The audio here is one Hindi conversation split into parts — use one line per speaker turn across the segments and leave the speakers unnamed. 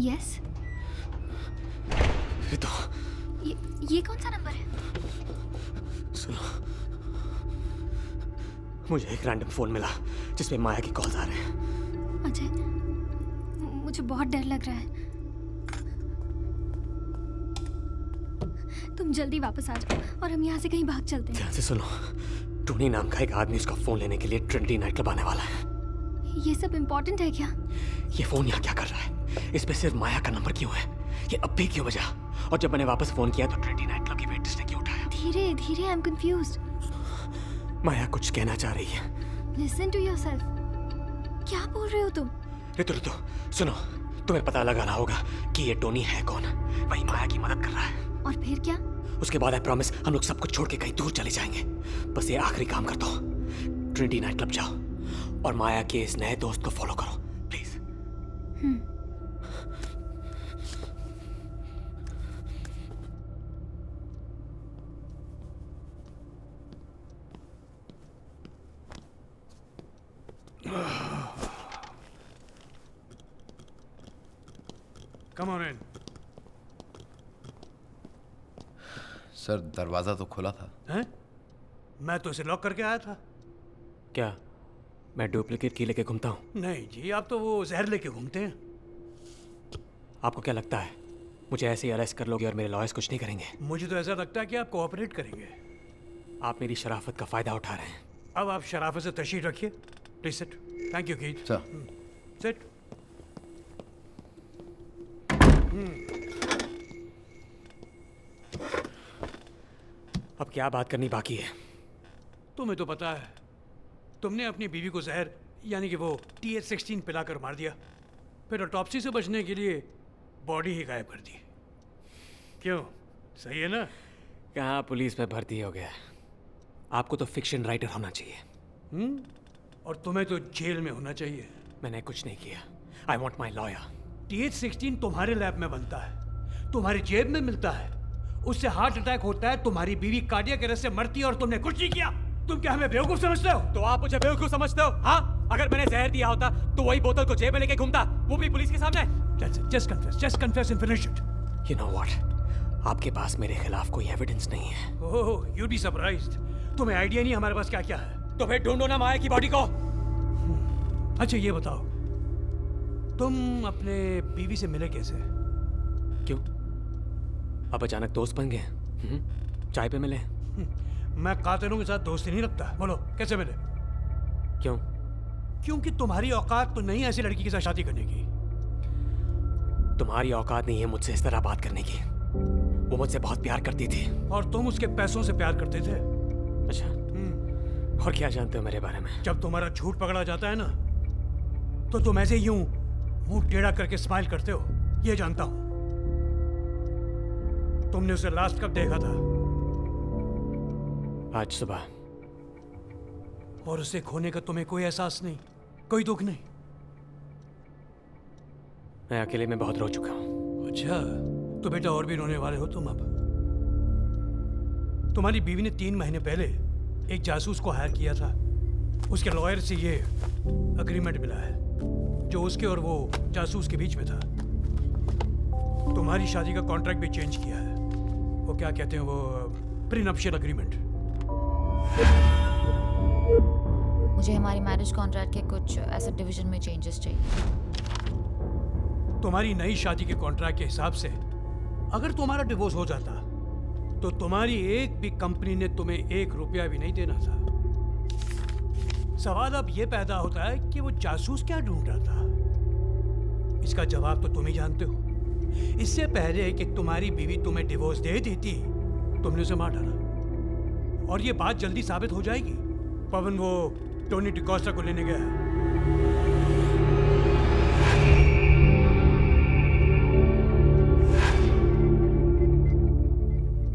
यस।
रितु,
ये कौन सा नंबर है?
सुनो, मुझे एक रैंडम फोन मिला जिसमें माया की कॉल्स आ रहे हैं।
अजय, मुझे बहुत डर लग रहा है। तुम जल्दी वापस आ जाओ और हम यहाँ से कहीं भाग चलते हैं।
ध्यान से सुनो, टोनी नाम का एक आदमी उसका फोन लेने के लिए ट्रिनिटी नाइट क्लब आने वाला है।
ये सब इम्पोर्टेंट है क्या?
ये फोन यहाँ क्या कर रहा है? इस पे सिर्फ माया का नंबर क्यों है? ये अब भी क्यों बजा? और जब मैंने वापस फोन किया तो ट्रिनिटी नाइट क्लब की वेट लिस्ट ने क्यों उठाया?
धीरे धीरे, आई एम कंफ्यूज्ड।
माया कुछ कहना चाह रही है।
Listen to yourself. क्या बोल रहे हो तुम?
रितु रितु, सुनो, तुम्हें पता लगाना होगा कि ये टोनी है कौन। वही माया की मदद कर रहा है।
और फिर क्या?
उसके बाद आई प्रॉमिस हम लोग सब कुछ छोड़ के कहीं दूर चले जाएंगे। बस ये आखिरी काम कर दो, ट्रिनिटी नाइट क्लब जाओ और माया के इस नए दोस्त को फॉलो करो, please.
Come on in.
Sir, दरवाजा तो खुला था।
हैं? मैं तो इसे लॉक करके आया था।
क्या मैं डुप्लीकेट की लेके घूमता हूँ?
नहीं जी, आप तो वो जहर लेके घूमते हैं।
आपको क्या लगता है मुझे ऐसे ही अरेस्ट कर लोगे और मेरे लॉयर्स कुछ नहीं करेंगे?
मुझे तो ऐसा लगता है कि आप कोऑपरेट करेंगे।
आप मेरी शराफत का फायदा उठा रहे हैं।
अब आप शराफत से तशरीफ रखिए। Please sit. Thank you Keith.
Sir,
sit.
अब क्या बात करनी बाकी है?
तुम्हें तो पता है, तुमने अपनी बीवी को जहर यानी कि वो TH16 पिलाकर मार दिया, फिर ऑटोप्सी से बचने के लिए बॉडी ही गायब कर दी। क्यों, सही है ना?
कहाँ पुलिस में भर्ती हो गया। आपको तो फिक्शन राइटर होना चाहिए।
और तुम्हें तो जेल में होना चाहिए।
मैंने कुछ नहीं किया। I want my lawyer.
TH16 तुम्हारे लैब में बनता है, तुम्हारी जेब में मिलता है, उससे हार्ट अटैक होता है, तुम्हारी बीवी कार्डियक अरेस्ट से मरती है और तुमने कुछ नहीं किया। तुम क्या हमें बेवकूफ समझते हो?
तो आप मुझे बेवकूफ समझते हो? हाँ, अगर मैंने जहर दिया होता तो वही बोतल को जेब में लेके घूमता, वो भी पुलिस के सामने।
Just confess and finish it.
You know what? आपके पास मेरे खिलाफ कोई एविडेंस नहीं है।
ओह, you'd be surprised. तुम्हें आइडिया नहीं हमारे पास क्या क्या है।
तो फिर ढूंढो ना माया की बॉडी को।
अच्छा ये बताओ, तुम अपने बीवी से मिले कैसे?
क्यों, अब अचानक दोस्त बन गए? चाय पे मिले?
मैं कातिलों के साथ दोस्ती नहीं रखता। बोलो कैसे मिले?
क्यों?
क्योंकि तुम्हारी औकात तो नहीं ऐसी लड़की के साथ शादी करने की।
तुम्हारी औकात नहीं है मुझसे इस तरह बात करने की। वो मुझसे बहुत प्यार करती थी।
और तुम उसके पैसों से प्यार करते थे।
अच्छा, और क्या जानते हो मेरे बारे में?
जब तुम्हारा झूठ पकड़ा जाता है ना, तो तुम ऐसे यूं मुंह टेढ़ा करके स्माइल करते हो, ये जानता हूं। तुमने उसे लास्ट कब देखा था?
आज सुबह।
और उसे खोने का तुम्हें कोई एहसास नहीं, कोई दुख नहीं?
मैं अकेले में बहुत रो चुका हूँ।
अच्छा, तो बेटा और भी रोने वाले हो तुम अब। तुम्हारी बीवी ने 3 महीने पहले एक जासूस को हायर किया था। उसके लॉयर से ये अग्रीमेंट मिला है जो उसके और वो जासूस के बीच में था। तुम्हारी शादी का कॉन्ट्रैक्ट भी चेंज किया है। वो क्या कहते हैं, वो प्रीनप्शियल अग्रीमेंट।
मुझे हमारी मैरिज कॉन्ट्रैक्ट के कुछ एसेट डिवीजन में चेंजेस चाहिए।
तुम्हारी नई शादी के कॉन्ट्रैक्ट के हिसाब से अगर तुम्हारा डिवोर्स हो जाता तो तुम्हारी एक भी कंपनी ने तुम्हें 1 रुपया भी नहीं देना था। सवाल अब यह पैदा होता है कि वो जासूस क्या ढूंढ रहा था। इसका जवाब तो तुम ही जानते हो। इससे पहले कि तुम्हारी बीवी तुम्हें डिवोर्स दे देती, तुमने उसे मार डाला। और ये बात जल्दी साबित हो जाएगी। पवन वो टोनी डिकोस्टा को लेने गया है।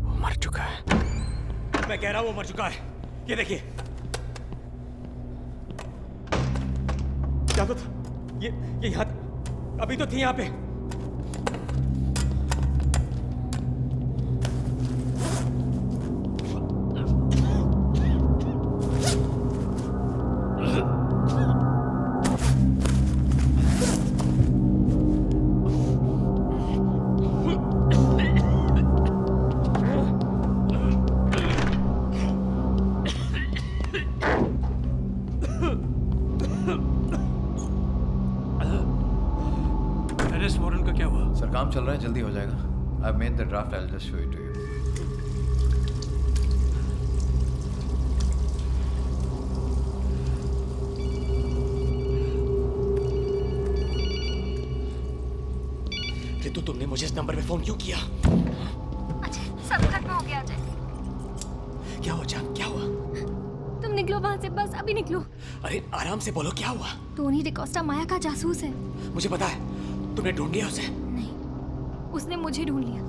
वो मर चुका है। मैं कह रहा हूं वो मर चुका है। ये देखिए, क्या तो था? ये यहाँ अभी तो थी यहाँ पे।
अरेस्ट वारंट का क्या हुआ?
सर काम चल रहा है, जल्दी हो जाएगा। I made the draft, I will just show it to you.
Ritu, तुमने मुझे इस नंबर पे फोन क्यों किया?
अजय, सब खत्म हो गया अजय।
क्या हुआ जान, क्या हुआ?
तुम निकलो वहां से, बस अभी निकलो।
अरे आराम से बोलो, क्या हुआ?
टोनी डिकोस्टा माया का जासूस है।
मुझे पता है, तुमने ढूंढ लिया उसे?
नहीं, उसने मुझे ढूंढ लिया।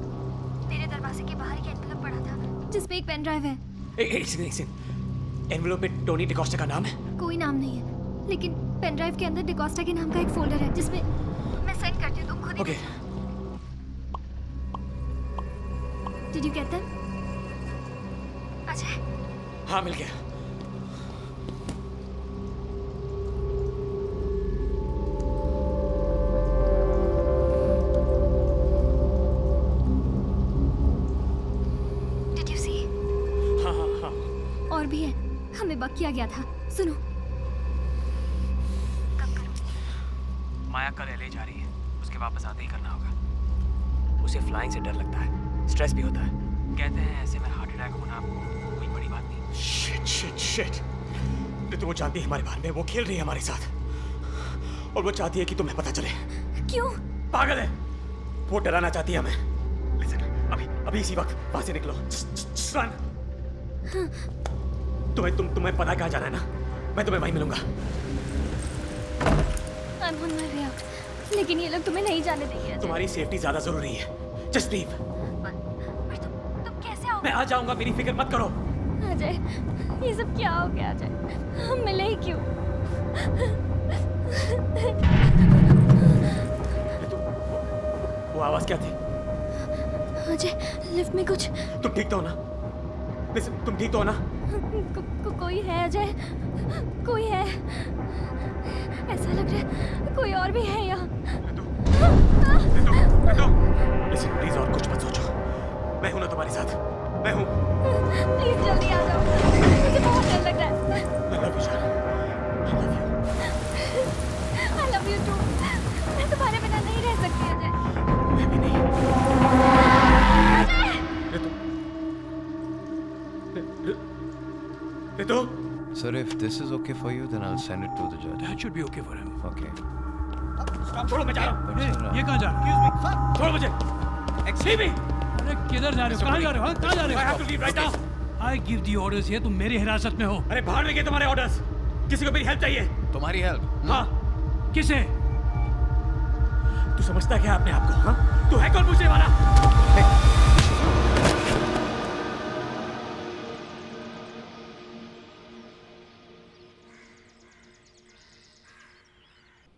तेरे दरवाजे के बाहर एक एनवेलप पड़ा था जिसमें एक पेन ड्राइव है।
एक सेकंड, एनवेलप पे टोनी डिकोस्टा का नाम है?
कोई नाम नहीं है, लेकिन पेन ड्राइव के अंदर डिकोस्टा के नाम का एक फोल्डर है जिसमें मैं सेंड करती हूँ, तुम खुद ही
okay.
Did you get them? Ajay,
हाँ, मिल गया।
Did you see?
हाँ हाँ हाँ।
और भी है, हमें बक किया गया था। सुनो, कब करूँ?
माया कल LA जा रही है, उसके वापस आते ही करना होगा। उसे फ्लाइंग से डर लगता है, स्ट्रेस भी होता है। कहते हैं ऐसे में हार्ट अटैक होना कोई बड़ी बात नहीं। Shit shit shit. तो वो जानती है हमारे बारे में, वो खेल रही है हमारे साथ और वो चाहती है कि तुम्हें पता चले।
क्यों?
पागल है वो, डराना चाहती है हमें। लिसन, अभी इसी वक्त वहां से निकलो। Just run। तुम्हें पता है कहाँ जाना है ना? मैं तुम्हें वहीं मिलूंगा।
I'm on my way out, लेकिन ये लोग तुम्हें नहीं जाने देंगे अजय।
तुम्हारी सेफ्टी ज्यादा जरूरी है। Just leave.
पर तुम कैसे आओ?
मैं आ जाऊंगा, मेरी फिक्र मत करो।
अजय, ये सब क्या हो गया अजय? हम मिले ही क्यों?
वो आवाज क्या थी?
अजय, लिफ्ट में कुछ
तुम ठीक तो हो ना? लिसन, तुम ठीक तो हो ना?
कोई है अजय, कोई है। ऐसा लग रहा है कोई और भी है यहाँ।
लिसन प्लीज, और कुछ मत सोचो। मैं हूं ना तुम्हारे साथ, मैं हूं।
प्लीज जल्दी आ जाओ, मुझे बहुत डर लग रहा है।
I love you, जान। I love you।
I love you too। मैं तुम्हारे बिना नहीं रह सकती अजय।
मैं भी नहीं।
Ajay!
Ritu,
Sir, if this is okay for you, then I'll send it to the judge.
That should be okay for him.
Okay.
छोड़ो, मैं जा रहा हूँ।
ये कहाँ जा रहे हो?
छोड़ो मुझे। Excuse me।
अरे किधर जा रहे हो? कहाँ जा रहे हो? कहाँ जा रहे हो?
I have to leave right now।
I give the orders here, तुम मेरी हिरासत में हो।
अरे बाहर में गए तुम्हारे ऑर्डर्स। किसी को मेरी हेल्प चाहिए।
तुम्हारी हेल्प?
हाँ।
किसे?
तू समझता है क्या अपने आप को? हाँ? तू है कौन पूछने वाला?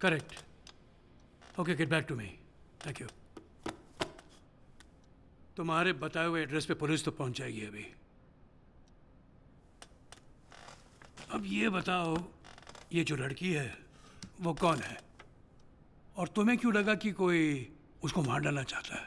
Correct. Okay, get back to me. Thank you. तुम्हारे बताए हुए एड्रेस पे पुलिस तो पहुंच जाएगी अभी। अब ये बताओ, ये जो लड़की है वो कौन है? और तुम्हें क्यों लगा कि कोई उसको मार डालना चाहता है?